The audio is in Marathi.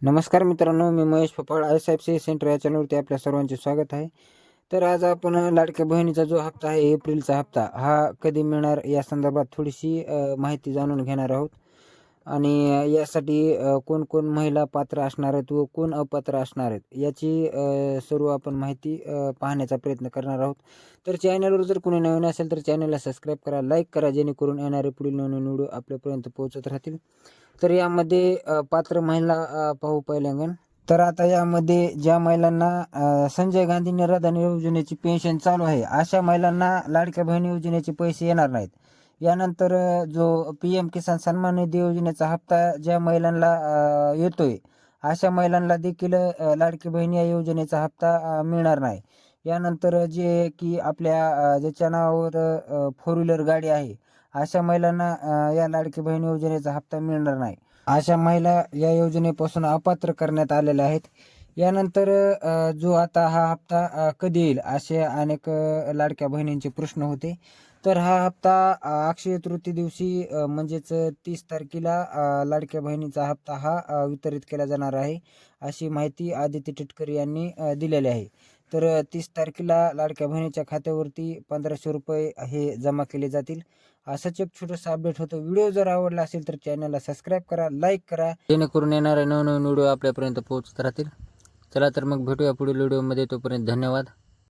नमस्कार मित्रांनो, मी महेश फफाड ISFC सेंटर या चॅनलवरती आपल्या सर्वांचे स्वागत आहे. तर आज आपण लाडक्या बहिणीचा जो हप्ता आहे, एप्रिलचा हप्ता हा कधी मिळणार या संदर्भात थोडीशी माहिती जाणून घेणार आहोत. आणि यासाठी कोण महिला पात्र असणार आहेत व कोण अपात्र असणार आहेत याची सर्व आपण माहिती पाहण्याचा प्रयत्न करणार आहोत. तर चॅनलवर जर कोणी नवीन असेल तर चॅनलला सबस्क्राईब करा, लाईक करा, जेणेकरून येणारे पुढील नवीन व्हिडिओ आपल्यापर्यंत पोहोचत राहतील. तर यामध्ये पात्र महिला पाहू पहिल्यांदा. तर आता यामध्ये ज्या महिलांना संजय गांधी निराधार योजनेची पेन्शन चालू आहे, अशा महिलांना लाडक्या बहीण योजनेचे पैसे येणार नाहीत. यानंतर जो PM किसान सन्मान निधी योजनेचा हप्ता ज्या महिलांना येतोय, अशा महिलांना देखील लाडकी बहीण या योजनेचा हप्ता मिळणार नाही. यानंतर जे की आपल्या ज्याच्या नावावर फोर व्हीलर गाडी आहे, अशा महिलांना या लाडकी बहीण योजनेचा हप्ता मिळणार नाही. अशा महिला या योजनेपासून अपात्र करण्यात आलेल्या आहेत. यानंतर जो आता हा हप्ता कधी येईल असे अनेक लाडक्या बहिणींचे प्रश्न होते. तर हा हप्ता अक्षय तृतीय दिवशी म्हणजेच 30 तारखेला लाडक्या बहिणीचा हप्ता हा वितरित केला जाणार आहे, अशी माहिती आदित्य टिटकरी यांनी दिलेली आहे. तर 30 तारखेला लाडक्या बहिणीच्या खात्यावरती ₹1500 हे जमा केले जातील. असंच एक छोटंसं अपडेट होतं. व्हिडिओ जर आवडला असेल तर चॅनलला सबस्क्राईब करा, लाईक करा, जेणेकरून येणारे नवनवीन व्हिडिओ आपल्यापर्यंत पोहोचत राहतील. चला तर मग भेटूया पुढील व्हिडिओमध्ये. तोपर्यंत धन्यवाद.